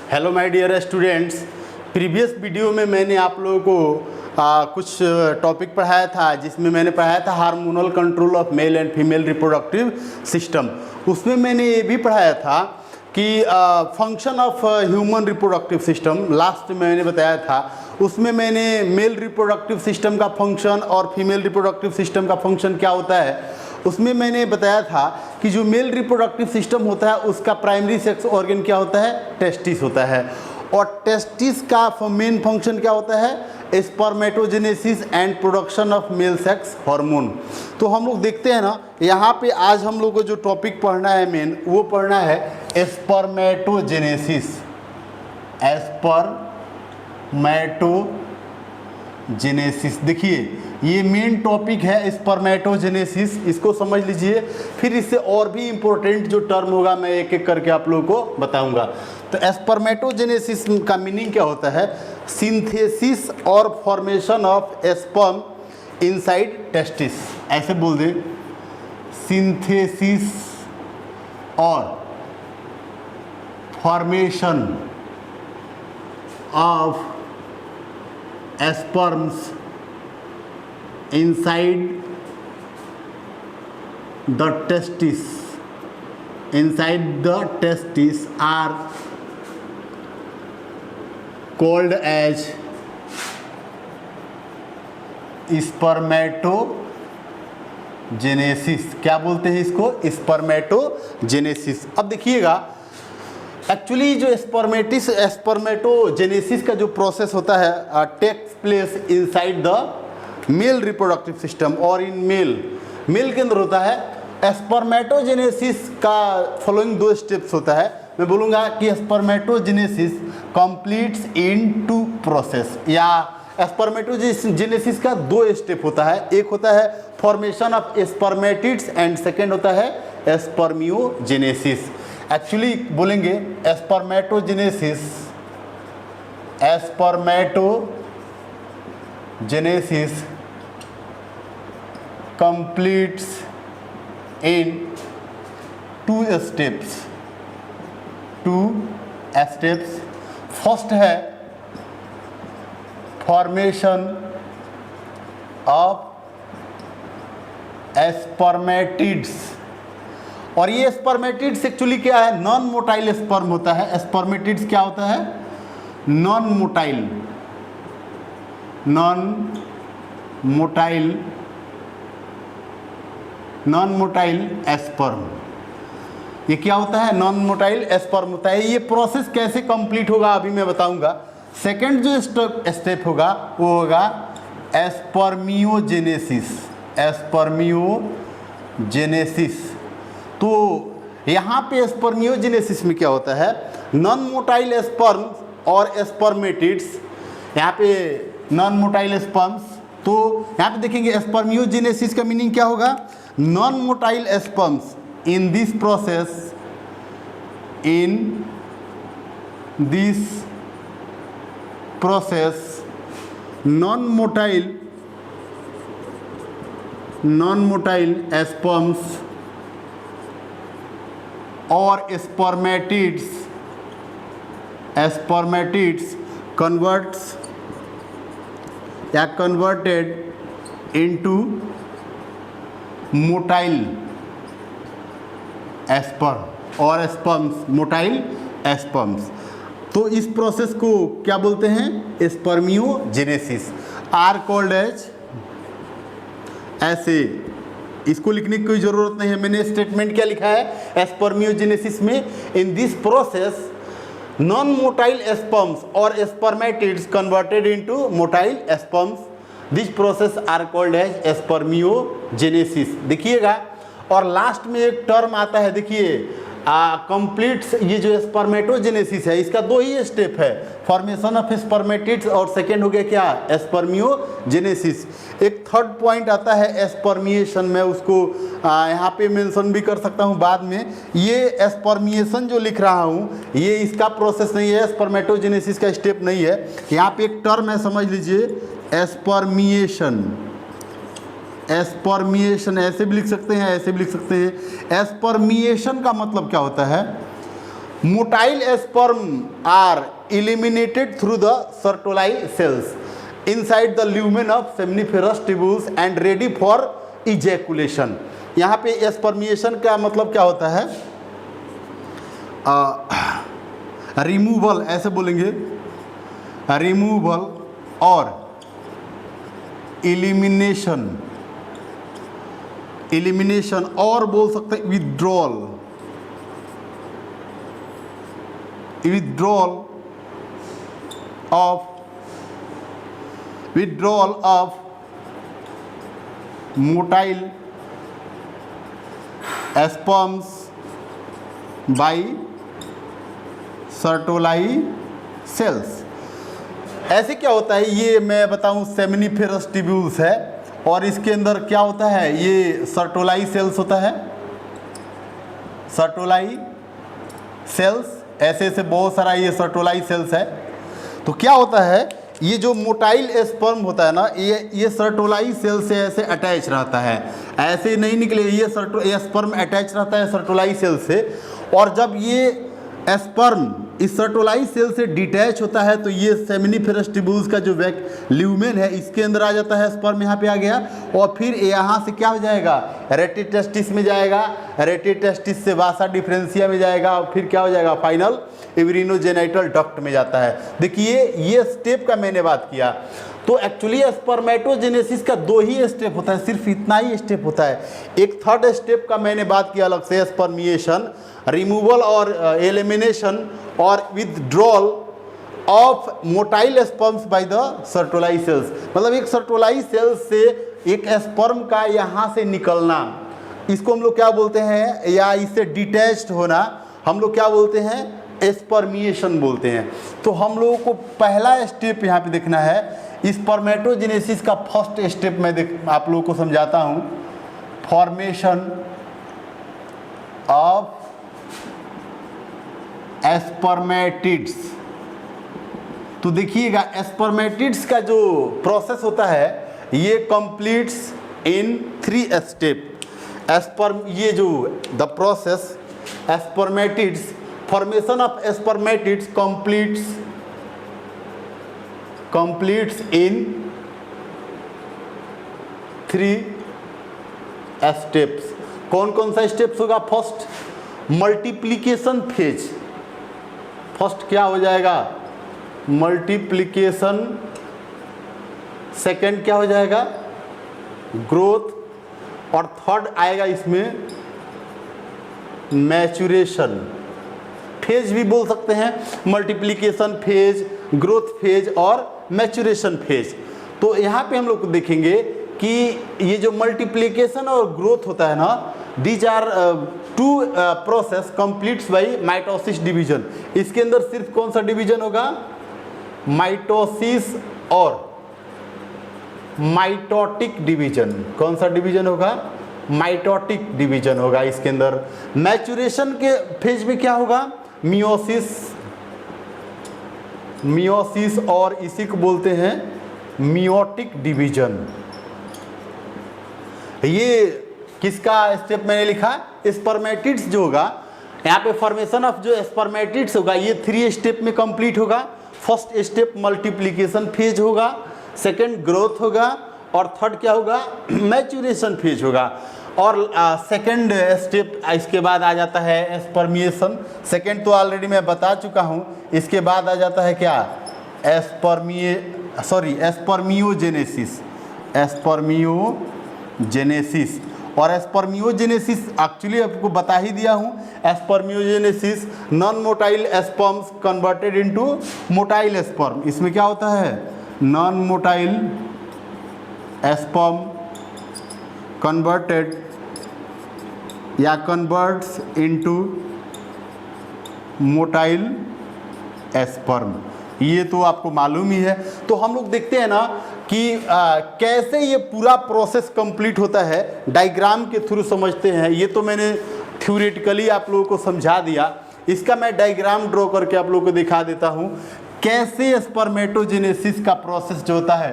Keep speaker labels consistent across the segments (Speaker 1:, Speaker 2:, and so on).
Speaker 1: Hello my dear students. Previous video में मैंने आप लोगों को कुछ टॉपिक पढ़ाया था, जिसमें मैंने पढ़ाया था hormonal control of male and female reproductive system. उसमें मैंने ये भी पढ़ाया था कि function of human reproductive system last में मैंने बताया था। उसमें मैंने मेल रिप्रोडक्टिव सिस्टम का फंक्शन और फीमेल रिप्रोडक्टिव सिस्टम का फंक्शन क्या होता है, उसमें मैंने बताया था कि जो मेल रिप्रोडक्टिव सिस्टम होता है उसका प्राइमरी सेक्स ऑर्गन क्या होता है, टेस्टिस होता है। और टेस्टिस का मेन फंक्शन क्या होता है, spermatogenesis and production of male sex hormone. तो हम लोग देखते हैं ना, यहाँ पे आज हम लोग को जो टॉपिक पढ़ना है मेन, वो पढ़ना है स्पर्मेटोजेनेसिस। स्पर्मेटोजेनेसिस, देखिए ये मेन टॉपिक है स्पर्मेटोजेनेसिस, इसको समझ लीजिए। फिर इससे और भी इम्पोर्टेंट जो टर्म होगा मैं एक एक करके आप लोगों को बताऊंगा। तो स्पर्मेटोजेनेसिस का मीनिंग क्या होता है, सिंथेसिस और formation of sperm inside testis. ऐसे बोल दे, सिंथेसिस और formation of sperms inside the testis are called as spermatogenesis. क्या बोलते हैं इसको, स्पर्मेटोजेनेसिस। अब देखिएगा, एक्चुअली जो स्पर्मेटोजेनेसिस का जो प्रोसेस होता है takes place inside the male reproductive system और इन मेल के अंदर होता है। स्पर्मेटोजेनेसिस का फॉलोइंग दो स्टेप्स होता है। मैं बोलूँगा कि spermatogenesis completes in two process, या स्पर्मेटोजेनेसिस का दो स्टेप होता है। एक होता है formation of spermatids and second होता है स्पर्मियोजेनेसिस। एक्चुअली बोलेंगे spermatogenesis completes in two steps। First है फॉर्मेशन ऑफ स्पर्मेटिड्स, और ये स्पर्मेटिड्स एक्चुअली क्या है, नॉन मोटाइल स्पर्म होता है। स्पर्मेटिड्स क्या होता है, नॉन मोटाइल स्पर्म। ये क्या होता है, नॉन मोटाइल स्पर्म होता है। ये प्रोसेस कैसे कंप्लीट होगा अभी मैं बताऊंगा। सेकंड जो स्टेप होगा वो होगा स्पर्मियोजेनेसिस। तो यहाँ पे स्पर्मियोजेनेसिस में क्या होता है, नॉन मोटाइल स्पर्म और स्पर्मेटिड्स, यहाँ पे नॉन मोटाइल स्पर्म्स। तो यहाँ पे देखेंगे स्पर्मियोजेनेसिस का मीनिंग क्या होगा, non motile sperms in this process non-motile sperms or spermatids converted into motile sperm और स्पर्म्स, मोटाइल स्पर्म्स। तो इस प्रोसेस को क्या बोलते हैं, स्पर्मियोजेनेसिस। आर कॉल्ड एज, ऐसे इसको लिखने की कोई ज़रूरत नहीं है। मैंने स्टेटमेंट क्या लिखा है स्पर्मियोजेनेसिस में, in this process non motile sperms और spermatids converted into motile sperms, this process are called as spermiogenesis. देखिएगा, और लास्ट में एक टर्म आता है, देखिए कंप्लीट्स। ये जो स्पर्मेटोजेनेसिस है इसका दो ही स्टेप है, फॉर्मेशन ऑफ स्पर्मेटिड्स और सेकेंड हो गया क्या, स्पर्मियोजेनेसिस। एक थर्ड पॉइंट आता है स्पर्मिएशन। मैं उसको यहाँ पे मेंशन भी कर सकता हूँ बाद में। ये स्पर्मिएशन जो लिख रहा हूँ ये इसका प्रोसेस नहीं है, स्पर्मेटोजेनेसिस का स्टेप नहीं है। यहाँ पे एक टर्म है, समझ लीजिए, स्पर्मिएशन। ऐसे भी लिख सकते हैं, ऐसे भी लिख सकते हैं। एस्पर्मिएशन का मतलब क्या होता है, motile sperm are eliminated through the Sertoli cells inside the lumen of seminiferous tubules and ready for ejaculation। यहाँ पे स्पर्मिएशन का मतलब क्या होता है? रिमूवल, ऐसे बोलेंगे, रिमूवल और एलिमिनेशन, एलिमिनेशन और बोल सकते हैं withdrawal, withdrawal of motile sperms by Sertoli cells। ऐसे क्या होता है, ये मैं बताऊं सेमिनिफेरस ट्यूब्यूल्स है और इसके अंदर क्या होता है, ये सर्टोलाई सेल्स होता है, सर्टोलाई सेल्स, ऐसे ऐसे बहुत सारा ये सर्टोलाई सेल्स है। तो क्या होता है, ये जो मोटाइल स्पर्म होता है ना, ये सर्टोलाई सेल से ऐसे अटैच रहता है, ऐसे नहीं निकले, ये स्पर्म अटैच रहता है सर्टोलाई सेल से। और जब ये स्पर्म इस सर्टोलाई सेल से डिटैच होता है तो ये सेमिनिफेरस ट्यूब्यूल्स का जो ल्यूमेन है इसके अंदर आ जाता है, स्पर्म यहाँ पे आ गया और फिर यहाँ से क्या हो जाएगा, रेटिटेस्टिस में जाएगा, रेटिटेस्टिस से वासा डिफरेंशिया में जाएगा और फिर क्या हो जाएगा, फाइनल यूरिनोजेनिटल डक्ट में जाता है। देखिए ये स्टेप का मैंने बात किया, तो एक्चुअली स्पर्मेटोजेनेसिस का 2 ही स्टेप होता है, सिर्फ इतना ही स्टेप होता है। एक थर्ड स्टेप का मैंने बात किया अलग से, स्पर्मिएशन, रिमूवल और एलिमिनेशन और withdrawal of motile sperms by the Sertoli cells. मतलब एक सर्टोलाई सेल्स से एक स्पर्म का यहाँ से निकलना, इसको हम लोग क्या बोलते हैं, या इससे डिटैच्ड होना हम लोग क्या बोलते हैं, स्पर्मिएशन बोलते हैं। तो हम लोगों को पहला स्टेप यहाँ पे देखना है, स्पर्मेटोजेनेसिस का फर्स्ट स्टेप मैं आप लोगों को समझाता हूँ, फॉर्मेशन ऑफ स्पर्मेटिड्स। तो देखिएगा स्पर्मेटिड्स का जो प्रोसेस होता है ये कंप्लीट्स इन 3 स्टेप। ये जो the process spermatids, formation of spermatids completes in 3 steps. कौन कौन सा स्टेप्स होगा? फर्स्ट मल्टीप्लिकेशन फेज, फर्स्ट क्या हो जाएगा, मल्टीप्लिकेशन। सेकंड क्या हो जाएगा, ग्रोथ। और थर्ड आएगा इसमें मैच्यूरेशन फेज भी बोल सकते हैं, मल्टीप्लिकेशन फेज, ग्रोथ फेज और मैच्यूरेशन फेज। तो यहाँ पे हम लोग देखेंगे कि ये जो मल्टीप्लिकेशन और ग्रोथ होता है ना, these are 2 process completes by mitosis division. इसके अंदर सिर्फ कौन सा डिवीजन होगा, माइटोसिस और माइटोटिक डिवीजन। कौन सा डिवीजन होगा, माइटोटिक डिवीजन होगा इसके अंदर। मैच्यूरेशन के फेज में क्या होगा, मियोसिस और इसी को बोलते हैं मियोटिक डिवीजन। ये किसका स्टेप मैंने लिखा, स्पर्मेटिड्स जो होगा, यहाँ पे फॉर्मेशन ऑफ जो स्पर्मेटिड्स होगा ये 3 स्टेप में कंप्लीट होगा। फर्स्ट स्टेप मल्टीप्लिकेशन फेज होगा, सेकंड ग्रोथ होगा और थर्ड क्या होगा, मैच्यूरेशन फेज होगा। और सेकंड स्टेप इसके बाद आ जाता है स्पर्मिएशन। सेकंड तो ऑलरेडी मैं बता चुका हूँ। इसके बाद आ जाता है क्या, स्पर्मियोजेनेसिस, स्पर्मियोजेनेसिस। और स्पर्मियोजेनेसिस एक्चुअली आपको बता ही दिया हूँ, spermiogenesis non motile sperms converted into motile sperm. इसमें क्या होता है, नॉन मोटाइल स्पर्म कन्वर्टेड या कन्वर्ट्स इनटू मोटाइल स्पर्म, ये तो आपको मालूम ही है। तो हम लोग देखते हैं ना कि कैसे ये पूरा प्रोसेस कंप्लीट होता है, डायग्राम के थ्रू समझते हैं। ये तो मैंने थ्योरेटिकली आप लोगों को समझा दिया, इसका मैं डायग्राम ड्रॉ करके आप लोगों को दिखा देता हूँ कैसे स्पर्मेटोजेनेसिस का प्रोसेस जो होता है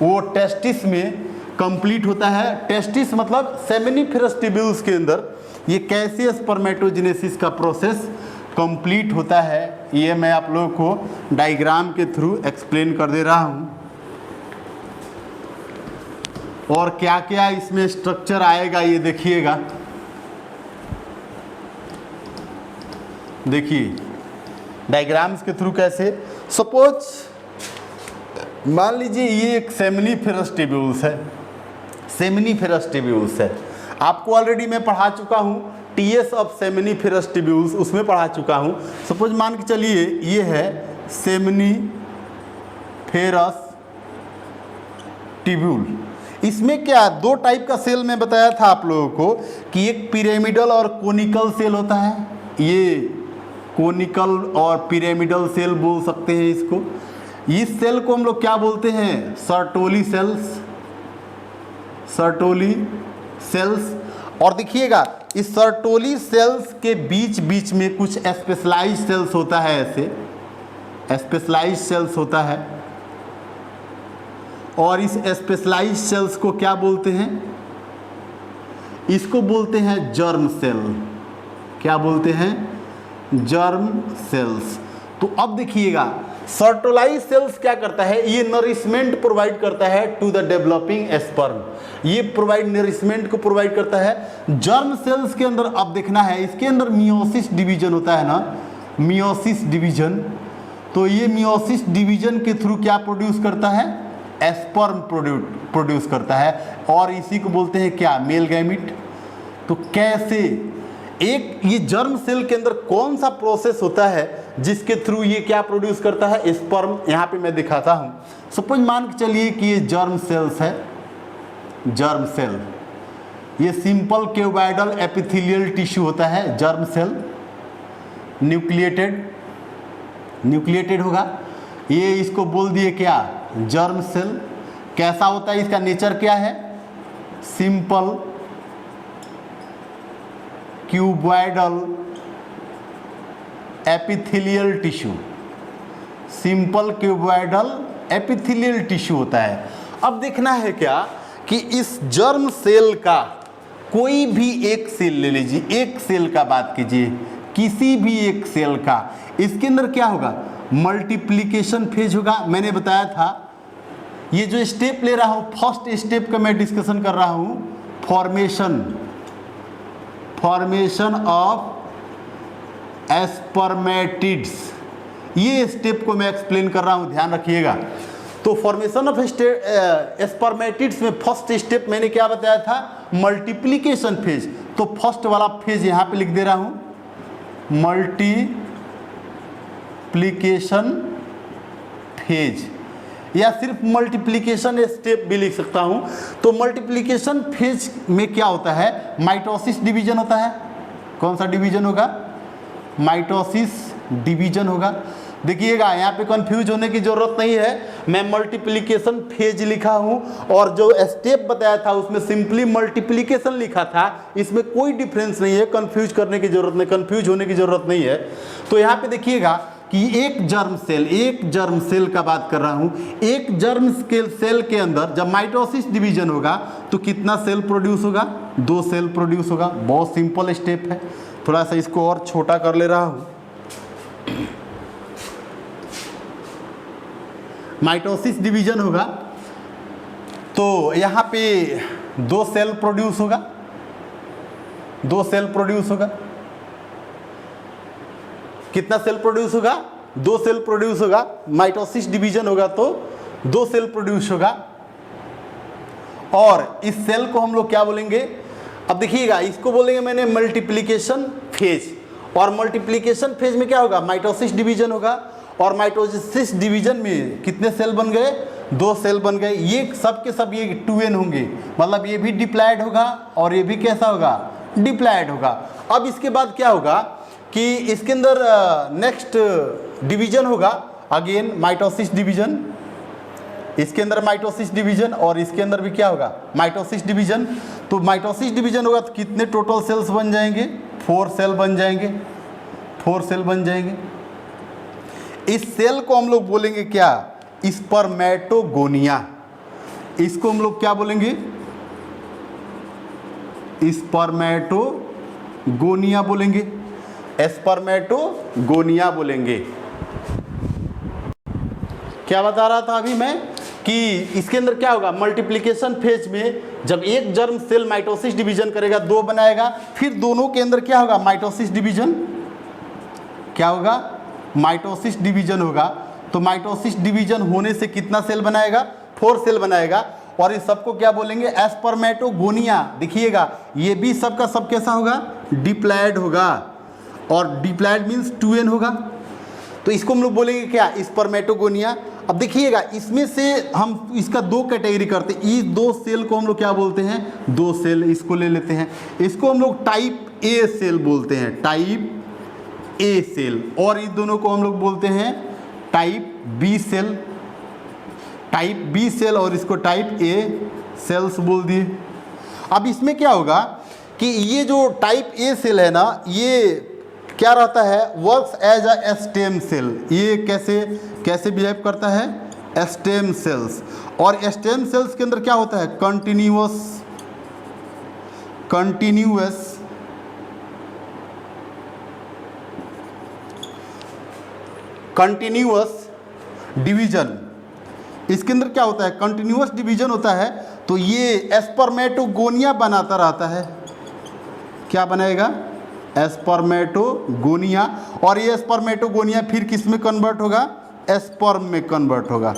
Speaker 1: वो टेस्टिस में कंप्लीट होता है। टेस्टिस मतलब सेमिनिफेरस ट्यूब्यूल्स के अंदर ये कैसे स्पर्मेटोजेनेसिस का प्रोसेस कंप्लीट होता है, ये मैं आप लोगों को डायग्राम के थ्रू एक्सप्लेन कर दे रहा हूँ। और क्या क्या इसमें स्ट्रक्चर आएगा ये देखिएगा। देखिए डायग्राम्स के थ्रू कैसे, सपोज मान लीजिए ये एक सेमिनिफेरस ट्यूब्यूल्स है, सेमिनिफेरस ट्यूब्यूल्स है। आपको ऑलरेडी मैं पढ़ा चुका हूँ टीएस ऑफ सेमिनिफेरस ट्यूब्यूल्स, उसमें पढ़ा चुका हूँ। सपोज मान के चलिए ये है सेमिनिफेरस ट्यूब्यूल। इसमें क्या दो टाइप का सेल मैं बताया था आप लोगों को कि एक पिरामिडल और कोनिकल सेल होता है। ये कोनिकल और पिरामिडल सेल बोल सकते हैं इसको। इस सेल को हम लोग क्या बोलते हैं, सर्टोली सेल्स, सर्टोली सेल्स। और देखिएगा इस सर्टोली सेल्स के बीच बीच में कुछ स्पेशलाइज्ड सेल्स होता है, ऐसे स्पेशलाइज्ड सेल्स होता है। और इस स्पेशलाइज्ड सेल्स को क्या बोलते हैं, इसको बोलते हैं जर्म सेल। क्या बोलते हैं, जर्म सेल्स। तो अब देखिएगा सर्टोलाइज सेल्स क्या करता है, ये नरिशमेंट प्रोवाइड करता है टू द डेवलपिंग स्पर्म, ये प्रोवाइड नरिशमेंट को प्रोवाइड करता है। जर्म सेल्स के अंदर अब देखना है, इसके अंदर मियोसिस डिवीजन होता है ना, मियोसिस डिवीजन। तो ये मियोसिस डिवीजन के थ्रू क्या प्रोड्यूस करता है, स्पर्म प्रोड्यूस करता है। और इसी को बोलते हैं क्या, मेल गैमिट। तो कैसे एक ये जर्म सेल के अंदर कौन सा प्रोसेस होता है जिसके थ्रू ये क्या प्रोड्यूस करता है, स्पर्म। यहाँ पे मैं दिखाता हूँ। सपोज मान के चलिए कि ये जर्म सेल्स है, जर्म सेल, ये सिंपल क्यूबॉइडल एपिथेलियल टिश्यू होता है जर्म सेल, न्यूक्लिएटेड, न्यूक्लिएटेड होगा। ये इसको बोल दिए क्या, जर्म सेल। कैसा होता है, इसका नेचर क्या है, simple cuboidal epithelial tissue, simple cuboidal epithelial tissue होता है। अब देखना है क्या कि इस जर्म सेल का कोई भी एक सेल ले लीजिए, एक सेल का बात कीजिए, किसी भी एक सेल का, इसके अंदर क्या होगा, मल्टीप्लिकेशन फेज होगा। मैंने बताया था ये जो स्टेप ले रहा हूँ, फर्स्ट स्टेप का मैं डिस्कशन कर रहा हूँ, फॉर्मेशन, फॉर्मेशन ऑफ स्पर्मेटिड्स, ये स्टेप को मैं एक्सप्लेन कर रहा हूँ, ध्यान रखिएगा। तो फॉर्मेशन ऑफ स्पर्मेटिड्स में फर्स्ट स्टेप मैंने क्या बताया था, मल्टीप्लिकेशन फेज। तो फर्स्ट वाला फेज यहाँ पे लिख दे रहा हूँ, मल्टीप्लिकेशन फेज, या सिर्फ मल्टीप्लिकेशन स्टेप भी लिख सकता हूँ। तो मल्टीप्लिकेशन फेज में क्या होता है, माइटोसिस डिवीजन होता है। कौन सा डिवीजन होगा, माइटोसिस डिवीजन होगा। देखिएगा यहाँ पे कंफ्यूज होने की ज़रूरत नहीं है, मैं मल्टीप्लिकेशन फेज लिखा हूँ और जो स्टेप बताया था उसमें सिंपली मल्टीप्लिकेशन लिखा था। इसमें कोई डिफरेंस नहीं है, कंफ्यूज करने की ज़रूरत नहीं, कंफ्यूज होने की ज़रूरत नहीं है। तो यहाँ पे देखिएगा कि एक जर्म सेल, एक जर्म सेल का बात कर रहा हूँ, एक जर्म सेल के अंदर जब माइटोसिस डिवीजन होगा तो कितना सेल प्रोड्यूस होगा, 2 सेल प्रोड्यूस होगा। बहुत सिंपल स्टेप है। थोड़ा सा इसको और छोटा कर ले रहा हूँ। माइटोसिस डिवीजन होगा तो यहाँ पे 2 सेल प्रोड्यूस होगा, 2 सेल प्रोड्यूस होगा। कितना सेल प्रोड्यूस होगा, 2 सेल प्रोड्यूस होगा। माइटोसिस डिवीजन होगा तो 2 सेल प्रोड्यूस होगा। और इस सेल को हम लोग क्या बोलेंगे, अब देखिएगा इसको बोलेंगे मैंने मल्टीप्लिकेशन फेज। और मल्टीप्लिकेशन फेज में क्या होगा, माइटोसिस डिवीजन होगा। और माइटोसिस डिवीजन में कितने सेल बन गए, 2 सेल बन गए। ये सब के सब ये 2n होंगे, मतलब ये भी डिप्लॉयड होगा और ये भी कैसा होगा, डिप्लॉयड होगा। अब इसके बाद क्या होगा कि इसके अंदर नेक्स्ट डिवीजन होगा, अगेन माइटोसिस डिवीजन। इसके अंदर माइटोसिस डिवीजन और इसके अंदर भी क्या होगा, माइटोसिस डिवीजन। तो माइटोसिस डिवीजन होगा तो कितने टोटल सेल्स बन जाएंगे, 4 सेल बन जाएंगे, 4 सेल बन जाएंगे। इस सेल को हम लोग बोलेंगे क्या, स्पर्मेटोगोनिया। इसको हम लोग क्या बोलेंगे, स्पर्मेटोगोनिया बोलेंगे। स्पर्मेटोगोनिया बोलेंगे। क्या बता रहा था अभी मैं कि इसके अंदर क्या होगा, मल्टीप्लिकेशन फेज में जब एक जर्म सेल माइटोसिस डिवीजन करेगा, 2 बनाएगा, फिर दोनों के अंदर क्या होगा, माइटोसिस डिवीजन। क्या होगा, माइटोसिस डिवीजन होगा। तो माइटोसिस डिवीजन होने से कितना सेल बनाएगा, 4 सेल बनाएगा। और इस सबको क्या बोलेंगे, स्पर्मेटोगोनिया। देखिएगा ये भी सबका सब कैसा होगा, डिप्लॉयड होगा। और डिप्लॉयड मीन्स 2n होगा। तो इसको हम लोग बोलेंगे क्या, स्पर्मेटोगोनिया। अब देखिएगा इसमें से हम इसका 2 कैटेगरी करते हैं। इस 2 सेल को हम लोग क्या बोलते हैं, 2 सेल। इसको ले लेते हैं, इसको हम लोग टाइप ए सेल बोलते हैं, टाइप ए सेल। और इस दोनों को हम लोग बोलते हैं type B cell, type B cell. और इसको टाइप ए सेल्स बोल दिए। अब इसमें क्या होगा कि ये जो टाइप ए सेल है ना, ये क्या रहता है, works as a stem cell. ये कैसे बिहेव करता है, स्टेम सेल्स। और स्टेम सेल्स के अंदर क्या होता है, कंटिन्यूअस डिवीजन। इसके अंदर क्या होता है, कंटिन्यूअस डिवीजन होता है। तो ये स्पर्मेटोगोनिया बनाता रहता है। क्या बनाएगा, स्पर्मेटोगोनिया। और ये स्पर्मेटोगोनिया फिर किस में कन्वर्ट होगा, स्पर्म में कन्वर्ट होगा।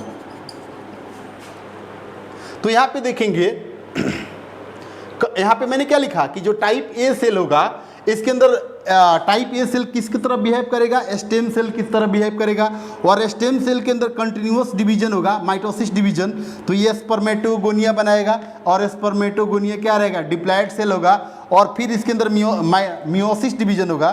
Speaker 1: तो यहाँ पे देखेंगे, यहाँ पे मैंने क्या लिखा कि जो टाइप ए सेल होगा, इसके अंदर टाइप ए सेल किसकी तरह बिहेव करेगा, स्टेम सेल किस तरह बिहेव करेगा। और स्टेम सेल के अंदर कंटिन्यूअस डिवीजन होगा, माइटोसिस डिवीजन। तो ये स्पर्मेटोगोनिया बनाएगा। और स्पर्मेटोगोनिया क्या रहेगा, डिप्लॉयड सेल होगा। और फिर इसके अंदर मियोसिस डिवीजन होगा।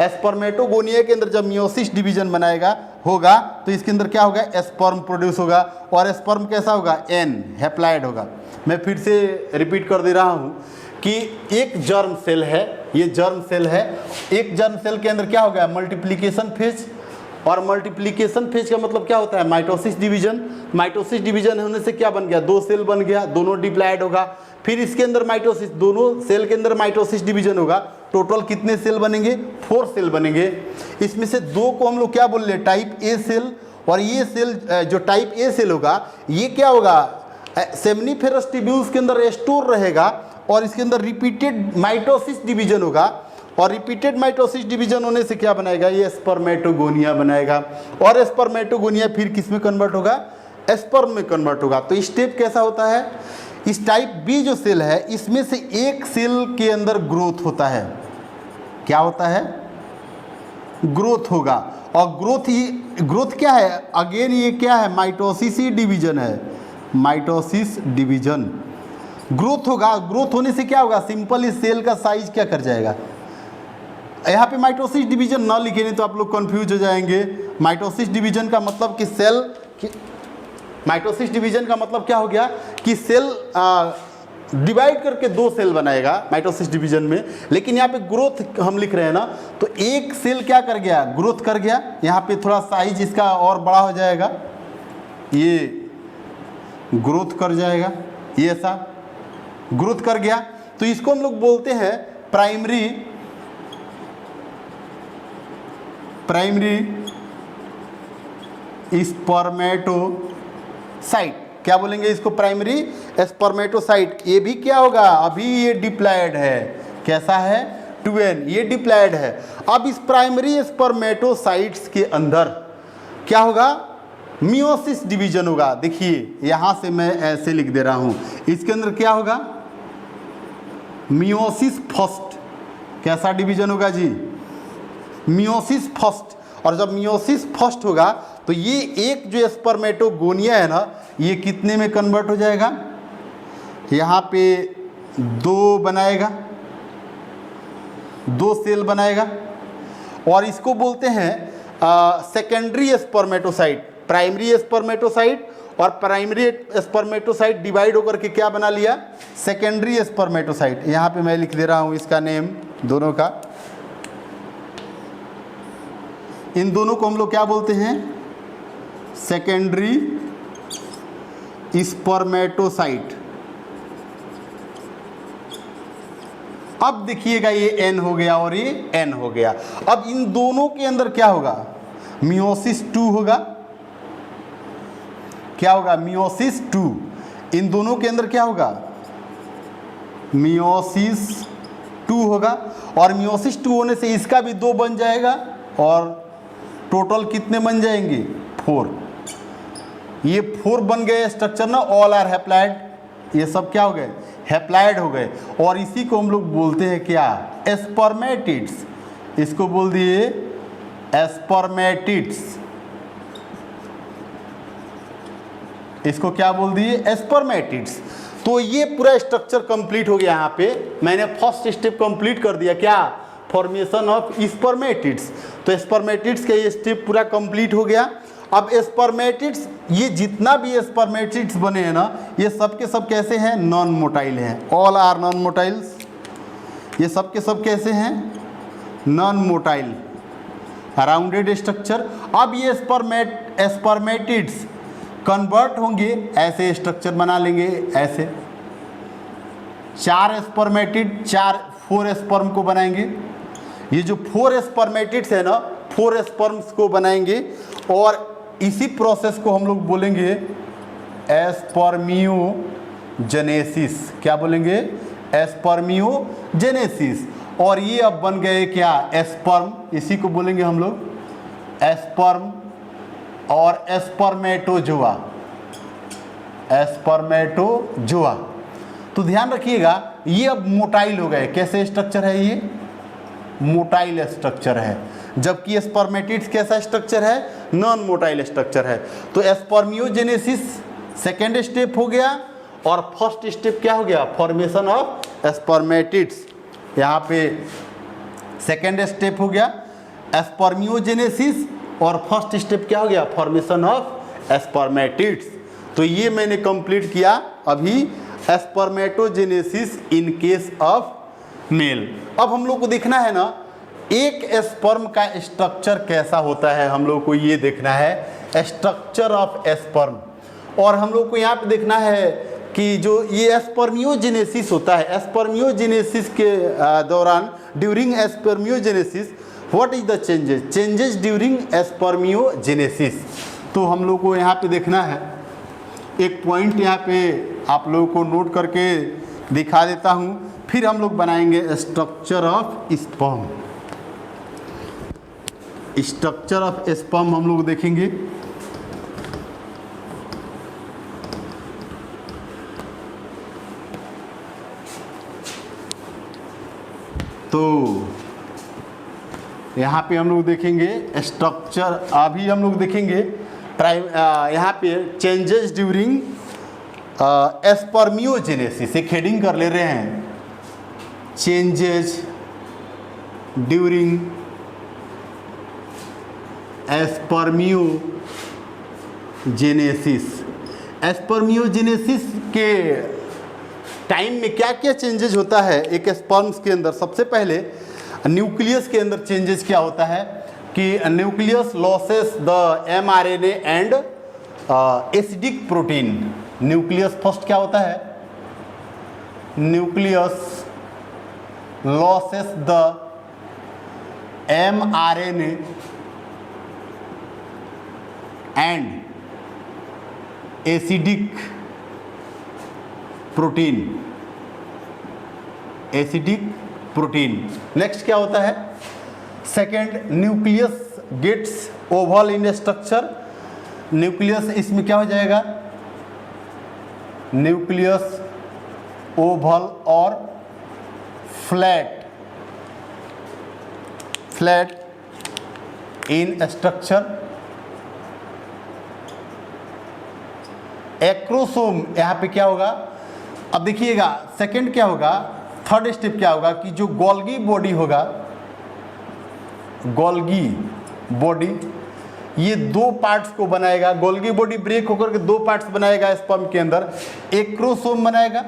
Speaker 1: स्पर्मेटोगोनिया के अंदर जब मियोसिस डिवीजन बनाएगा होगा, तो इसके अंदर क्या होगा, स्पर्म प्रोड्यूस होगा। और स्पर्म कैसा होगा, एन हैप्लॉयड होगा। मैं फिर से रिपीट कर दे रहा हूँ कि एक जर्म सेल है, ये जर्म सेल है। एक जर्म सेल के अंदर क्या हो गया, मल्टीप्लिकेशन फेज। और मल्टीप्लिकेशन फेज का मतलब क्या होता है, माइटोसिस डिवीजन। माइटोसिस डिवीजन होने से क्या बन गया, 2 सेल बन गया, दोनों डिप्लॉयड होगा। फिर इसके अंदर माइटोसिस, दोनों सेल के अंदर माइटोसिस डिवीजन होगा। टोटल कितने सेल बनेंगे, 4 सेल बनेंगे। इसमें से 2 को हम लोग क्या बोल रहे हैं, टाइप ए सेल। और ये सेल जो टाइप ए सेल होगा, ये क्या होगा, सेमनीफेरस ट्यूब्यूल्स के अंदर स्टोर रहेगा। और इसके अंदर रिपीटेड माइटोसिस डिवीजन होगा। और रिपीटेड माइटोसिस डिवीजन होने से क्या बनाएगा, ये स्पर्मेटोगोनिया बनाएगा। और स्पर्मेटोगोनिया फिर किस में कन्वर्ट होगा, स्पर्म में कन्वर्ट होगा। तो स्टेप कैसा होता है, इस टाइप बी जो सेल है, इसमें से एक सेल के अंदर ग्रोथ होता है। क्या होता है, ग्रोथ होगा। और ग्रोथ क्या है, अगेन ये क्या है, माइटोसिस ही डिवीजन है, माइटोसिस डिवीजन। ग्रोथ होगा। ग्रोथ होने से क्या होगा, सिंपल इस सेल का साइज क्या कर जाएगा। यहाँ पे माइटोसिस डिवीजन ना लिखे नहीं तो आप लोग कंफ्यूज हो जाएंगे। माइटोसिस डिवीजन का मतलब कि सेल, माइटोसिस डिवीजन का मतलब क्या हो गया कि सेल डिवाइड करके 2 सेल बनाएगा माइटोसिस डिवीजन में। लेकिन यहाँ पे ग्रोथ हम लिख रहे हैं ना, तो एक सेल क्या कर गया, ग्रोथ कर गया। यहाँ पे थोड़ा साइज इसका और बड़ा हो जाएगा, ये ग्रोथ कर जाएगा, ये ऐसा ग्रोथ कर गया। तो इसको हम लोग बोलते हैं प्राइमरी स्पर्मेटोसाइट। क्या बोलेंगे इसको, प्राइमरी स्पर्मेटोसाइट। ये भी क्या होगा, अभी ये डिप्लॉयड है, कैसा है, 2n, ये डिप्लॉयड है। अब इस प्राइमरी स्पर्मेटोसाइट्स के अंदर क्या होगा, मियोसिस डिवीजन होगा। देखिए यहाँ से मैं ऐसे लिख दे रहा हूँ, इसके अंदर क्या होगा, मियोसिस फर्स्ट। कैसा डिवीजन होगा जी, मियोसिस फर्स्ट। और जब मियोसिस फर्स्ट होगा तो ये एक जो स्पर्मेटोगोनिया है ना, ये कितने में कन्वर्ट हो जाएगा, यहाँ पे 2 बनाएगा, 2 सेल बनाएगा। और इसको बोलते हैं सेकेंडरी स्पर्मेटोसाइट। प्राइमरी स्पर्मेटोसाइट और प्राइमरी स्पर्मेटोसाइट डिवाइड होकर के क्या बना लिया, सेकेंडरी स्पर्मेटोसाइट। यहाँ पे मैं लिख दे रहा हूँ इसका नेम दोनों का। इन दोनों को हम लोग क्या बोलते हैं, सेकेंडरी स्पर्मेटोसाइट। अब देखिएगा ये एन हो गया और ये एन हो गया। अब इन दोनों के अंदर क्या होगा, मियोसिस 2 होगा। क्या होगा, मियोसिस 2। इन दोनों के अंदर क्या होगा, मियोसिस 2 होगा। और मियोसिस 2 होने से इसका भी 2 बन जाएगा और टोटल कितने बन जाएंगे, 4। ये 4 बन गए स्ट्रक्चर ना, ऑल आर हैप्लॉइड। ये सब क्या हो गए, हैप्लॉइड हो गए। और इसी को हम लोग बोलते हैं क्या, स्पर्मेटिड्स। इसको बोल दिए स्पर्मेटिड्स। इसको क्या बोल दिए, स्पर्मेटिड्स। तो ये पूरा स्ट्रक्चर कंप्लीट हो गया। यहाँ पे मैंने फर्स्ट स्टेप कंप्लीट कर दिया, क्या, फॉर्मेशन ऑफ स्पर्मेटिड्स। तो स्पर्मेटिड्स का ये स्टेप पूरा कंप्लीट हो गया। अब स्पर्मेटिड्स, ये जितना भी स्पर्मेटिड्स बने हैं ना, ये सब के सब कैसे हैं, नॉन मोटाइल हैं। All are non motiles. ये सब के सब कैसे हैं, नॉन मोटाइल, राउंडेड स्ट्रक्चर। अब ये स्पर्मेटिड्स कन्वर्ट होंगे, ऐसे स्ट्रक्चर बना लेंगे, ऐसे 4 स्पर्मेटिड 4 स्पर्म को बनाएंगे। ये जो 4 स्पर्मेटिड्स है ना, 4 स्पर्म्स को बनाएंगे। और इसी प्रोसेस को हम लोग बोलेंगे स्पर्मियोजेनेसिस। क्या बोलेंगे, स्पर्मियोजेनेसिस। और ये अब बन गए क्या, स्पर्म। इसी को बोलेंगे हम लोग स्पर्म और स्पर्मेटोजोआ, स्पर्मेटोजोआ। तो ध्यान रखिएगा, ये अब मोटाइल हो गए। कैसे स्ट्रक्चर है, ये मोटाइल स्ट्रक्चर है। जबकि स्पर्मेटिड्स कैसा स्ट्रक्चर है, नॉन मोटाइल स्ट्रक्चर है। तो स्पर्मियोजेनेसिस सेकेंड स्टेप हो गया। और फर्स्ट स्टेप क्या हो गया, फॉर्मेशन ऑफ स्पर्मेटिड्स। यहाँ पे सेकेंड स्टेप हो गया स्पर्मियोजेनेसिस, और फर्स्ट स्टेप क्या हो गया, फॉर्मेशन ऑफ स्पर्मेटिड्स। तो ये मैंने कंप्लीट किया अभी spermatogenesis in case of male. अब हम लोग को देखना है ना, एक स्पर्म का स्ट्रक्चर कैसा होता है, हम लोग को ये देखना है, स्ट्रक्चर ऑफ स्पर्म। और हम लोग को यहाँ पे देखना है कि जो ये स्पर्मियोजेनेसिस होता है, स्पर्मियोजेनेसिस के दौरान, during spermiogenesis what is the changes during spermiogenesis. तो हम लोग को यहाँ पे देखना है, एक पॉइंट यहाँ पे आप लोगों को नोट करके दिखा देता हूँ, फिर हम लोग बनाएंगे structure of sperm. Structure of sperm हम लोग देखेंगे। तो यहाँ पे हम लोग देखेंगे स्ट्रक्चर, अभी हम लोग देखेंगे यहाँ पे चेंजेस ड्यूरिंग स्पर्मियोजेनेसिस। एक हेडिंग कर ले रहे हैं, चेंजेस ड्यूरिंग स्पर्मियोजेनेसिस। स्पर्मियोजेनेसिस के टाइम में क्या क्या चेंजेस होता है एक स्पर्म्स के अंदर। सबसे पहले न्यूक्लियस के अंदर चेंजेस क्या होता है कि nucleus loses the mRNA and acidic protein. Nucleus first क्या होता है, nucleus loses the mRNA and acidic protein, acidic protein. Next क्या होता है, second, nucleus gets oval in structure. Nucleus इसमें क्या हो जाएगा, न्यूक्लियस ओवल और flat, flat in structure. Acrosome यहाँ पे क्या होगा, अब देखिएगा सेकंड क्या होगा, थर्ड स्टेप क्या होगा कि जो गोल्गी बॉडी होगा, गोल्गी बॉडी ये 2 पार्ट्स को बनाएगा। गोल्गी बॉडी ब्रेक होकर के 2 पार्ट्स बनाएगा स्पर्म के अंदर, एक्रोसोम बनाएगा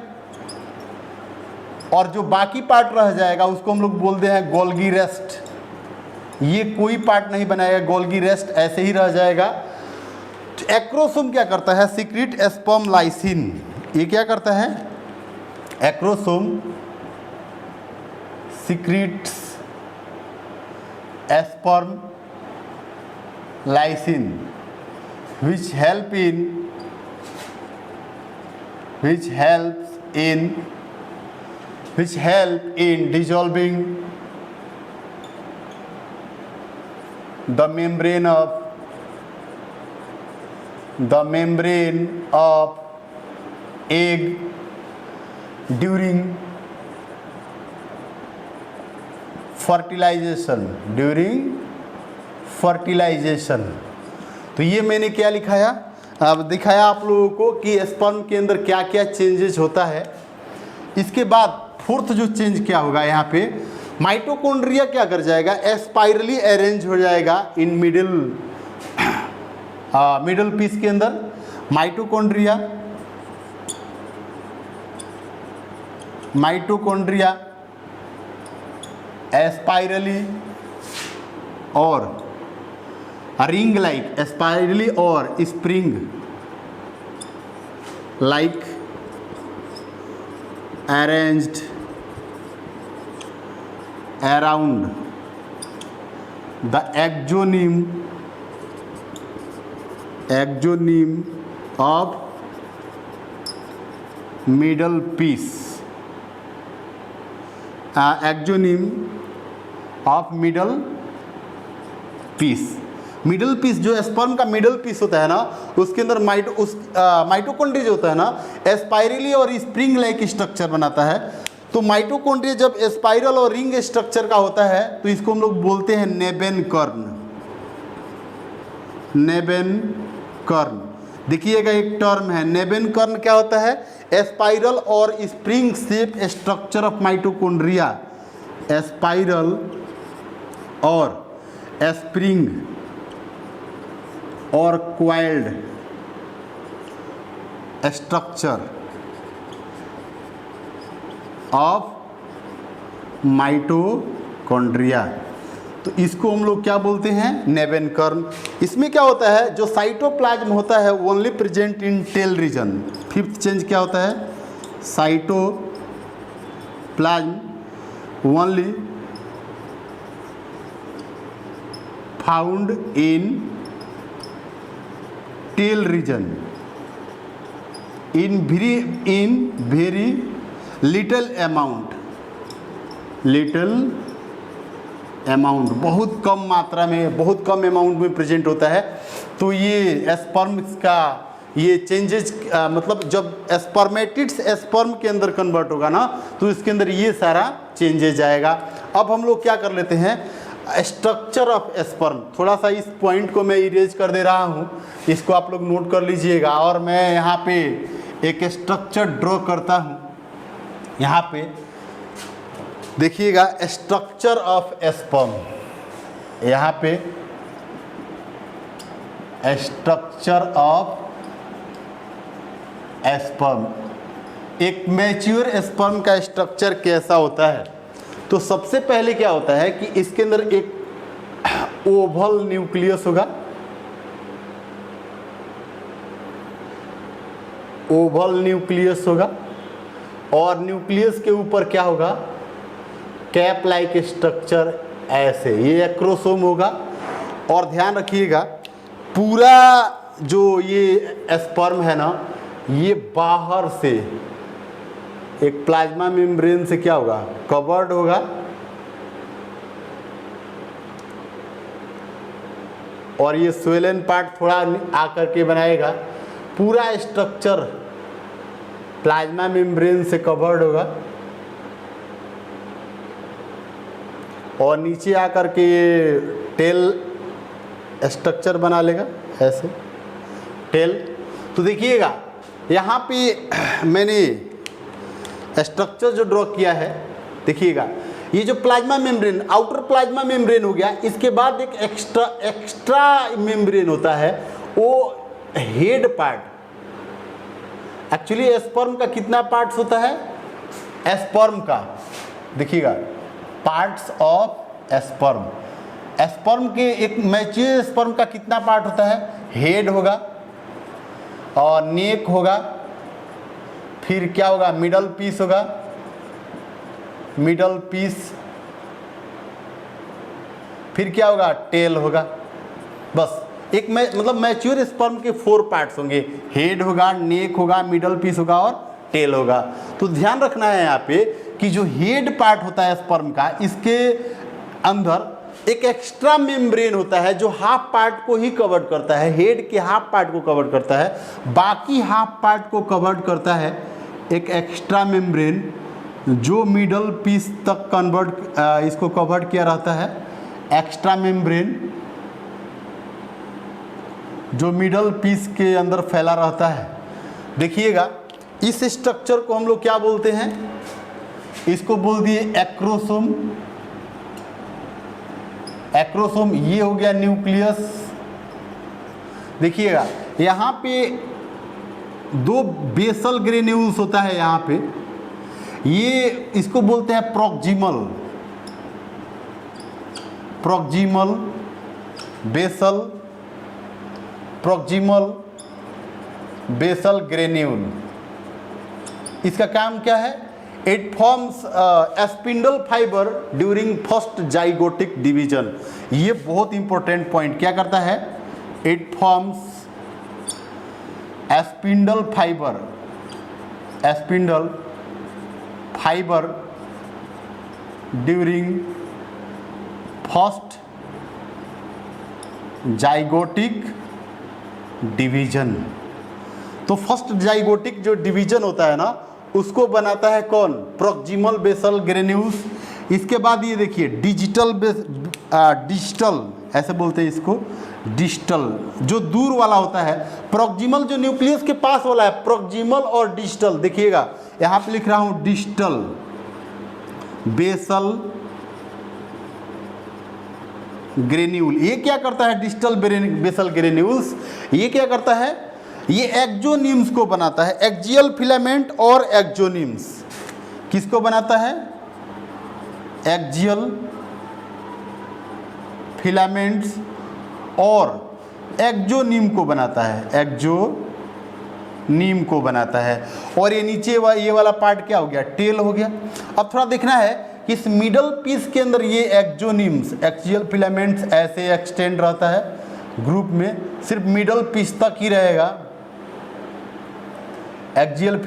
Speaker 1: और जो बाकी पार्ट रह जाएगा उसको हम लोग बोलते हैं गोल्गी रेस्ट। ये कोई पार्ट नहीं बनाएगा, गोल्गी रेस्ट ऐसे ही रह जाएगा। एक्रोसोम क्या करता है, सीक्रेट स्पर्म लाइसिन। ये क्या करता है, acrosome secretes sperm lysine which helps in dissolving the membrane of egg during fertilization। तो ये मैंने क्या लिखाया, अब दिखाया आप लोगों को कि स्पर्म के अंदर क्या क्या चेंजेस होता है। इसके बाद फोर्थ जो चेंज क्या होगा, यहाँ पे माइटोकॉन्ड्रिया क्या कर जाएगा, स्पाइरली अरेंज हो जाएगा इन मिडिल पीस के अंदर। माइटोकॉन्ड्रिया स्पाइरली और रिंग लाइक, स्पाइरली और spring like arranged around the axoneme of middle piece, axoneme of middle piece। Middle piece जो स्पर्म का मिडल पीस होता है ना, उसके अंदर माइटोकॉन्ड्रिया जो होता है ना, स्पाइरली और स्प्रिंग लाइक स्ट्रक्चर बनाता है। तो माइटोकॉन्ड्रिया जब स्पाइरल और रिंग स्ट्रक्चर का होता है तो इसको हम लोग बोलते हैं नेबेनकर्न। देखिएगा एक टर्म है नेबेनकर्न, क्या होता है, स्पाइरल और spring shape structure of mitochondria, spiral और स्प्रिंग और क्वाइल्ड स्ट्रक्चर ऑफ माइटोकॉन्ड्रिया। तो इसको हम लोग क्या बोलते हैं, नेबेनकर्न। इसमें क्या होता है, जो साइटोप्लाज्म होता है only present in tail region. Fifth change क्या होता है, cytoplasm only found in tail region in very little amount, बहुत कम मात्रा में, बहुत कम अमाउंट में प्रेजेंट होता है। तो ये स्पर्म्स का ये चेंजेस मतलब जब स्पर्मेटिड्स स्पर्म के अंदर कन्वर्ट होगा ना, तो इसके अंदर ये सारा चेंजेस आएगा। अब हम लोग क्या कर लेते हैं, स्ट्रक्चर ऑफ स्पर्म। थोड़ा सा इस पॉइंट को मैं इरेज कर दे रहा हूँ, इसको आप लोग नोट कर लीजिएगा। और मैं यहाँ पे एक स्ट्रक्चर ड्रॉ करता हूँ। यहाँ पे देखिएगा स्ट्रक्चर ऑफ स्पर्म, यहाँ पे स्ट्रक्चर ऑफ स्पर्म, एक मैच्योर स्पर्म का स्ट्रक्चर कैसा होता है। तो सबसे पहले क्या होता है कि इसके अंदर एक ओवल न्यूक्लियस होगा, और न्यूक्लियस के ऊपर क्या होगा, कैप लाइक स्ट्रक्चर ऐसे, ये एक्रोसोम होगा। और ध्यान रखिएगा पूरा जो ये स्पर्म है ना, ये बाहर से एक प्लाज्मा मेम्ब्रेन से क्या होगा, कवर्ड होगा, और ये स्वेलन पार्ट थोड़ा आकर के बनाएगा। पूरा स्ट्रक्चर प्लाज्मा मेम्ब्रेन से कवर्ड होगा और नीचे आकर के ये टेल स्ट्रक्चर बना लेगा ऐसे, टेल। तो देखिएगा यहाँ पे मैंने स्ट्रक्चर जो ड्रॉ किया है, देखिएगा ये जो plasma membrane, outer plasma membrane हो गया, इसके बाद एक एक्स्ट्रा मेम्ब्रेन होता है, वो हेड पार्ट। एक्चुअली स्पर्म का कितना पार्ट्स होता है, स्पर्म का देखिएगा पार्ट्स ऑफ स्पर्म, स्पर्म के एक मैच्योर स्पर्म का कितना पार्ट होता है, हेड होगा और नेक होगा, फिर क्या होगा, मिडल पीस होगा, मिडल पीस फिर क्या होगा, टेल होगा। बस एक मतलब मैच्योर स्पर्म के 4 पार्ट्स होंगे, हेड होगा, नेक होगा, मिडल पीस होगा और टेल होगा। तो ध्यान रखना है यहाँ पे कि जो हेड पार्ट होता है स्पर्म का, इसके अंदर एक एक्स्ट्रा मेम्ब्रेन होता है जो हाफ पार्ट को ही कवर करता है, हेड के हाफ पार्ट को कवर करता है, बाकी हाफ पार्ट को कवर करता है एक एक्स्ट्रा मेम्ब्रेन जो मिडल पीस तक इसको कवर किया रहता है। एक्स्ट्रा मेम्ब्रेन जो मिडल पीस के अंदर फैला रहता है। देखिएगा इस स्ट्रक्चर को हम लोग क्या बोलते हैं, इसको बोल दिए एक्रोसोम। एक्रोसोम ये हो गया न्यूक्लियस। देखिएगा यहाँ पे 2 बेसल ग्रेन्यूल्स होता है यहाँ पे, ये इसको बोलते हैं proximal basal, proximal basal granule. इसका काम क्या है, it forms spindle fibre during first zygotic division. ये बहुत इंपॉर्टेंट पॉइंट, क्या करता है, it forms spindle fibre during first zygotic division. तो फर्स्ट जाइगोटिक जो डिवीजन होता है ना, उसको बनाता है कौन, प्रॉक्सिमल बेसल ग्रेन्यूल्स। इसके बाद ये देखिए डिस्टल ऐसे बोलते हैं इसको, डिस्टल जो दूर वाला होता है, प्रॉक्सिमल जो न्यूक्लियस के पास वाला है, प्रॉक्सिमल और डिस्टल। देखिएगा यहाँ पे लिख रहा हूँ डिस्टल बेसल ग्रेन्यूल। ये क्या करता है, डिस्टल बेसल ग्रेन्यूल्स, ये क्या करता है, ये एक्सोनिम्स को बनाता है, एक्सियल फिलामेंट और एक्सोनिम्स। किसको बनाता है, एक्सियल फिलामेंट्स और एक्सोनिम को बनाता है, एक्सोनिम को बनाता है। और ये नीचे ये वाला पार्ट क्या हो गया, टेल हो गया। अब थोड़ा देखना है कि इस मिडल पीस के अंदर ये एक्सोनिम्स, एक्सियल फिलामेंट्स ऐसे एक्सटेंड रहता है ग्रुप में, सिर्फ मिडल पीस तक ही रहेगा। एक्सियल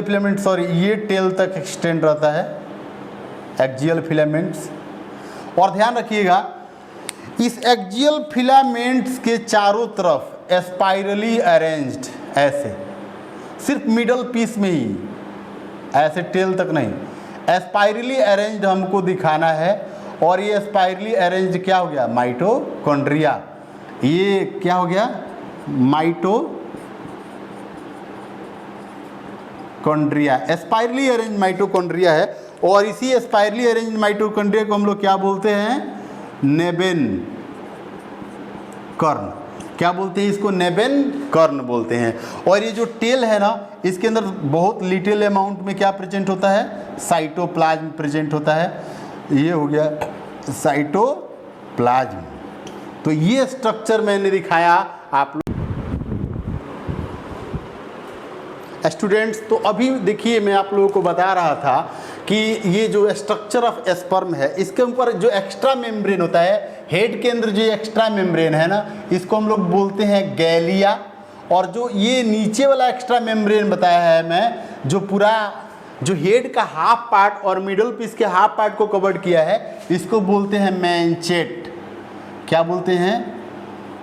Speaker 1: फिलामेंट्स सॉरी, ये टेल तक एक्सटेंड रहता है एक्सियल फिलामेंट्स। और ध्यान रखिएगा इस एक्सियल फिलामेंट्स के चारों तरफ स्पाइरली अरेंज्ड, ऐसे सिर्फ मिडल पीस में ही, ऐसे टेल तक नहीं, स्पाइरली अरेंज्ड हमको दिखाना है। और ये स्पाइरली अरेंज्ड क्या हो गया, माइटोकॉन्ड्रिया। ये क्या हो गया, माइटोकॉन्ड्रिया, स्पाइरली अरेंज माइटोकॉन्ड्रिया है। और इसी स्पाइरली अरेंज माइटोकॉन्ड्रिया को हम लोग क्या बोलते हैं, नेबेन कर्ण। क्या बोलते हैं इसको, नेबेन कर्ण बोलते हैं। और ये जो टेल है ना, इसके अंदर बहुत लिटिल अमाउंट में क्या प्रेजेंट होता है, साइटोप्लाज्म प्रेजेंट होता है। ये हो गया साइटोप्लाज्म। तो ये स्ट्रक्चर मैंने दिखाया आप लोग स्टूडेंट्स। तो अभी देखिए मैं आप लोगों को बता रहा था कि ये जो स्ट्रक्चर ऑफ स्पर्म है, इसके ऊपर जो एक्स्ट्रा मेम्ब्रेन होता है, हेड के अंदर जो एक्स्ट्रा मेम्ब्रेन है ना, इसको हम लोग बोलते हैं गैलिया। और जो ये नीचे वाला एक्स्ट्रा मेम्ब्रेन बताया है मैं, जो पूरा जो हेड का हाफ पार्ट और मिडल पीस के हाफ पार्ट को कवर किया है, इसको बोलते हैं मैनचेट। क्या बोलते हैं,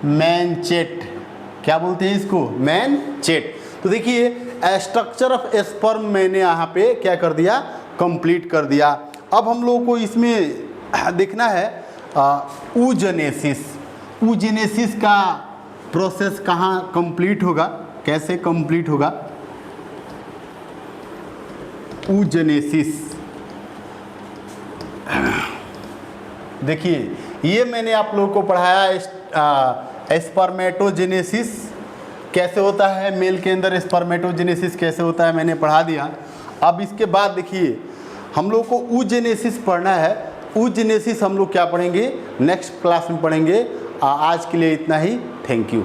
Speaker 1: मैनचेट। क्या बोलते हैं इसको, मैनचेट। तो देखिए स्ट्रक्चर ऑफ स्पर्म मैंने यहाँ पे क्या कर दिया, कंप्लीट कर दिया। अब हम लोगों को इसमें देखना है oogenesis का प्रोसेस कहाँ कंप्लीट होगा, कैसे कंप्लीट होगा। oogenesis, देखिए ये मैंने आप लोगों को पढ़ाया स्पर्मेटोजेनेसिस कैसे होता है, मेल के अंदर स्पर्मेटोजेनेसिस कैसे होता है मैंने पढ़ा दिया। अब इसके बाद देखिए हम लोग को oogenesis पढ़ना है। oogenesis हम लोग क्या पढ़ेंगे, नेक्स्ट क्लास में पढ़ेंगे। आज के लिए इतना ही, थैंक यू।